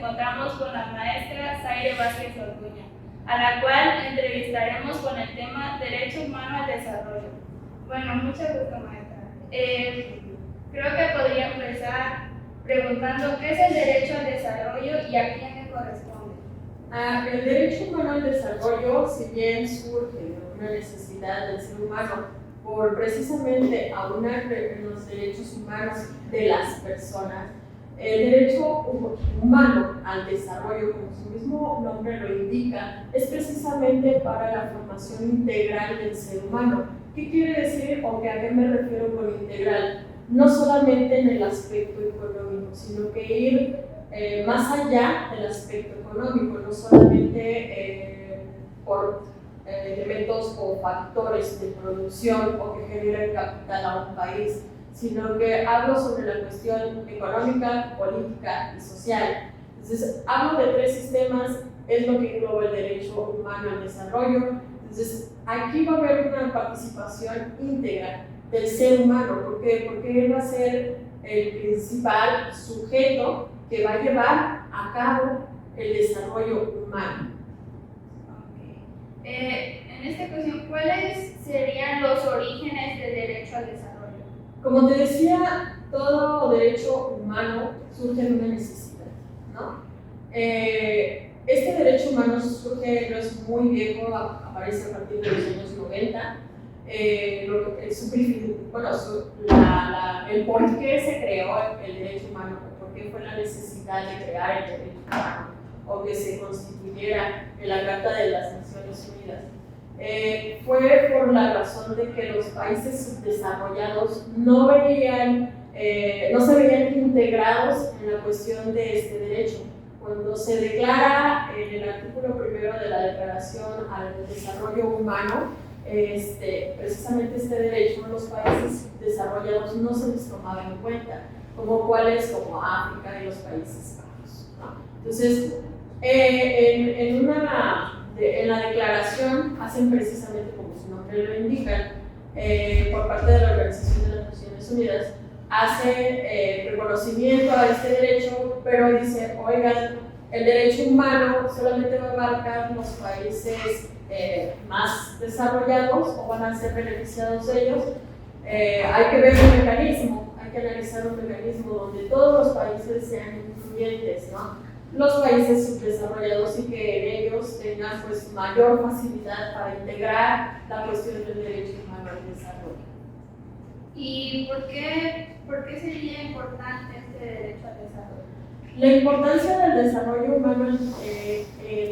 encontramos con la maestra Zaire Vázquez Orduña, a la cual entrevistaremos con el tema Derecho Humano al Desarrollo. Bueno, mucho gusto, maestra. Creo que podría empezar preguntando qué es el derecho al desarrollo y a quién le corresponde. El derecho humano al desarrollo, si bien surge de una necesidad del ser humano por precisamente aunar los derechos humanos de las personas, el derecho humano al desarrollo, como su mismo nombre lo indica, es precisamente para la formación integral del ser humano. ¿Qué quiere decir o a qué me refiero con integral? No solamente en el aspecto económico, sino que ir más allá del aspecto económico, no solamente por elementos o factores de producción o que generan capital a un país, sino que hablo sobre la cuestión económica, política y social. Entonces, hablo de tres sistemas, es lo que engloba el derecho humano al desarrollo. Entonces, aquí va a haber una participación íntegra del ser humano. ¿Por qué? Porque él va a ser el principal sujeto que va a llevar a cabo el desarrollo humano. En esta ocasión, ¿cuáles serían los orígenes del derecho al desarrollo? Como te decía, todo derecho humano surge de una necesidad, ¿no? Este derecho humano surge, no es muy viejo, aparece a partir de los años 90. El por qué se creó el derecho humano, por qué fue la necesidad de crear el derecho humano, o que se constituyera en la Carta de las Naciones Unidas. Fue por la razón de que los países subdesarrollados no se veían integrados en la cuestión de este derecho. Cuando se declara en el artículo primero de la Declaración al Desarrollo Humano, precisamente este derecho en los países desarrollados no se les tomaba en cuenta, como cuáles, como África y los Países Bajos, ¿no? Entonces, en la declaración hacen precisamente como su nombre lo indica, por parte de la Organización de las Naciones Unidas, hace reconocimiento a este derecho, pero dice, oigan, el derecho humano solamente va a abarcar los países más desarrollados o van a ser beneficiados ellos. Hay que ver un mecanismo, hay que analizar un mecanismo donde todos los países sean incluyentes, ¿no? Los países subdesarrollados y que en ellos tengan pues mayor facilidad para integrar la cuestión del derecho humano al desarrollo. ¿Y por qué sería importante este derecho al desarrollo? La importancia del desarrollo humano, el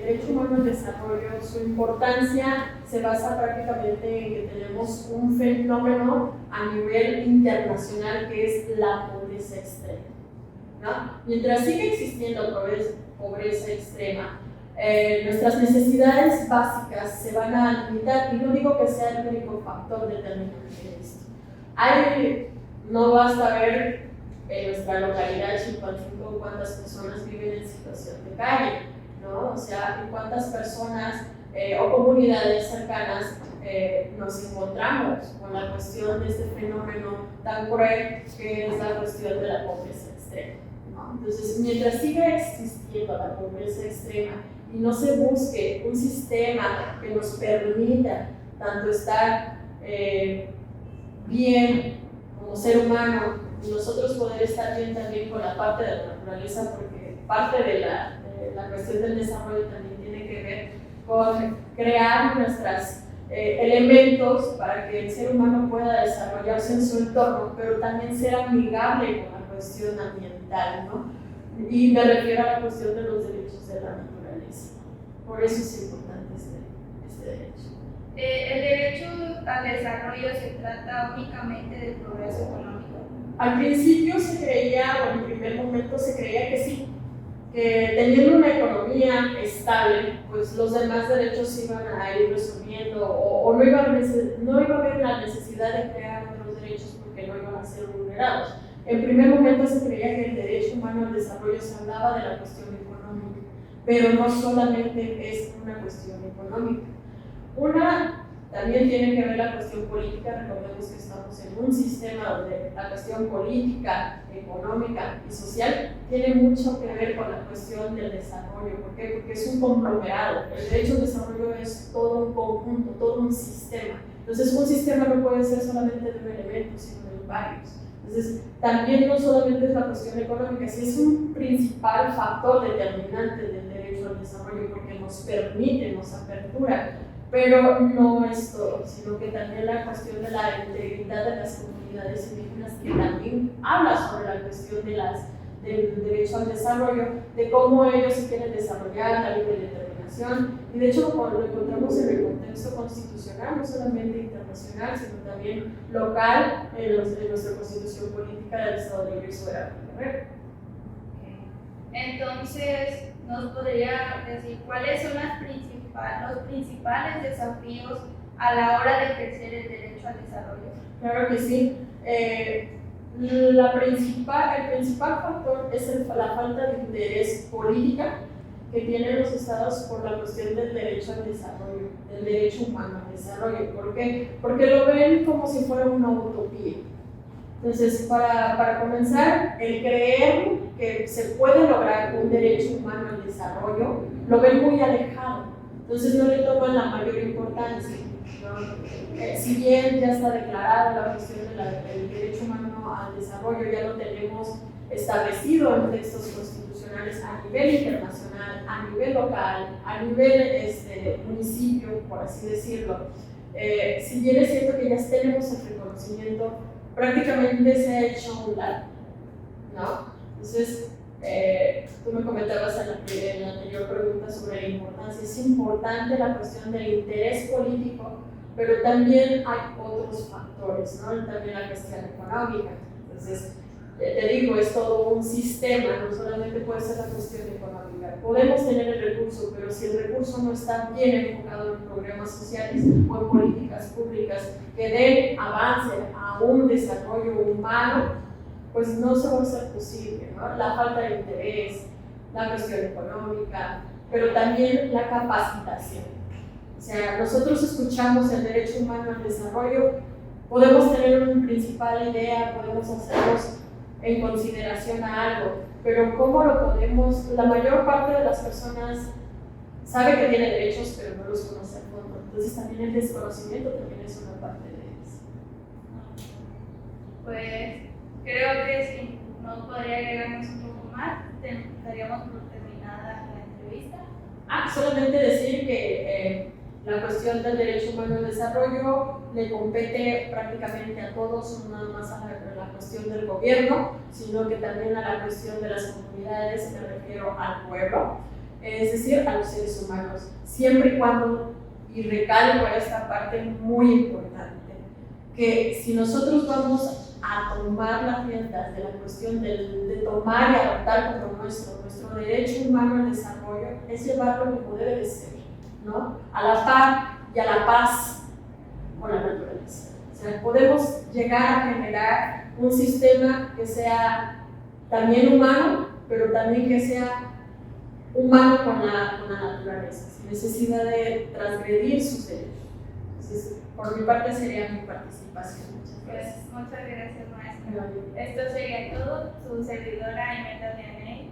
derecho humano al desarrollo, su importancia se basa prácticamente en que tenemos un fenómeno a nivel internacional que es la pobreza extrema, ¿no? Mientras siga existiendo pobreza extrema, nuestras necesidades básicas se van a limitar, y no digo que sea el único factor determinante de esto. No basta ver en nuestra localidad Chilpancingo cuántas personas viven en situación de calle, ¿no? O sea, en cuántas personas o comunidades cercanas nos encontramos con la cuestión de este fenómeno tan cruel que es la cuestión de la pobreza extrema, ¿no? Entonces, mientras siga existiendo la pobreza extrema y no se busque un sistema que nos permita tanto estar bien como ser humano y nosotros poder estar bien también con la parte de la naturaleza, porque parte de la cuestión del desarrollo también tiene que ver con crear nuestros elementos para que el ser humano pueda desarrollarse en su entorno, pero también ser amigable con la cuestión ambiental, ¿no? Y me refiero a la cuestión de los derechos de la naturaleza. Por eso es importante este derecho. ¿El derecho al desarrollo se trata únicamente del progreso económico? Al principio se creía, o en el primer momento se creía que sí, que teniendo una economía estable, pues los demás derechos se iban a ir resolviendo o no iba a haber la necesidad de crear otros derechos porque no iban a ser vulnerados. En primer momento se creía que el derecho humano al desarrollo se hablaba de la cuestión económica, pero no solamente es una cuestión económica. también tiene que ver la cuestión política. Recordemos que estamos en un sistema donde la cuestión política, económica y social tiene mucho que ver con la cuestión del desarrollo. ¿Por qué? Porque es un conglomerado. El derecho al desarrollo es todo un conjunto, todo un sistema. Entonces, un sistema no puede ser solamente de un elemento, sino de varios. Entonces, también no solamente es la cuestión económica, sí es un principal factor determinante del derecho al desarrollo porque nos permite, nos apertura, pero no es todo, sino que también la cuestión de la integridad de las comunidades indígenas, que también habla sobre la cuestión del derecho al desarrollo, de cómo ellos se quieren desarrollar, la libre determinación, y de hecho lo encontramos en el contexto constitucional, no solamente internacional, sino también local, en nuestra constitución política del Estado Libre y Soberano de Guerrero. Entonces, ¿nos podría decir cuáles son los principales desafíos a la hora de ejercer el derecho al desarrollo? Claro que sí. El principal factor es la falta de interés política que tienen los estados por la cuestión del derecho al desarrollo, del derecho humano al desarrollo. ¿Por qué? Porque lo ven como si fuera una utopía. Entonces, para comenzar, el creer que se puede lograr un derecho humano al desarrollo, lo ven muy alejado. Entonces, no le toman la mayor importancia, ¿no? Si bien ya está declarada la cuestión del derecho humano al desarrollo, ya lo tenemos establecido en textos constitucionales a nivel internacional, a nivel local, a nivel municipio, por así decirlo. Si bien es cierto que ya tenemos el reconocimiento, prácticamente se ha hecho un lado, ¿no? Entonces, tú me comentabas en la anterior pregunta sobre la importancia. Es importante la cuestión del interés político, pero también hay otros factores, ¿no? También la cuestión económica. Entonces, te digo, es todo un sistema, no solamente puede ser la cuestión económica. Podemos tener el recurso, pero si el recurso no está bien enfocado en programas sociales o en políticas públicas que den avance a un desarrollo humano, pues no se va a hacer posible, ¿no? La falta de interés, la cuestión económica, pero también la capacitación. O sea, nosotros escuchamos el derecho humano al desarrollo, podemos tener una principal idea, podemos hacernos en consideración a algo, pero ¿cómo lo podemos? La mayor parte de las personas sabe que tiene derechos, pero no los conoce a fondo. Entonces también el desconocimiento también es una parte de eso. Pues creo que si nos podría agregarnos un poco más, daríamos por terminada la entrevista. Solamente decir que la cuestión del derecho humano al desarrollo le compete prácticamente a todos, no nada más a la cuestión del gobierno, sino que también a la cuestión de las comunidades, me refiero al pueblo, es decir, a los seres humanos, siempre y cuando, y recalco esta parte muy importante, que si nosotros vamos a tomar las riendas de la cuestión de tomar y adoptar como nuestro derecho humano al desarrollo, es llevarlo como debe de ser, ¿no? A la par y a la paz con la naturaleza. O sea, podemos llegar a generar un sistema que sea también humano, pero también que sea humano con la naturaleza, sin necesidad de transgredir sus derechos. Entonces, por mi parte sería mi participación. Pues muchas gracias, maestra. Esto sería todo. Su servidora Imelda Vianey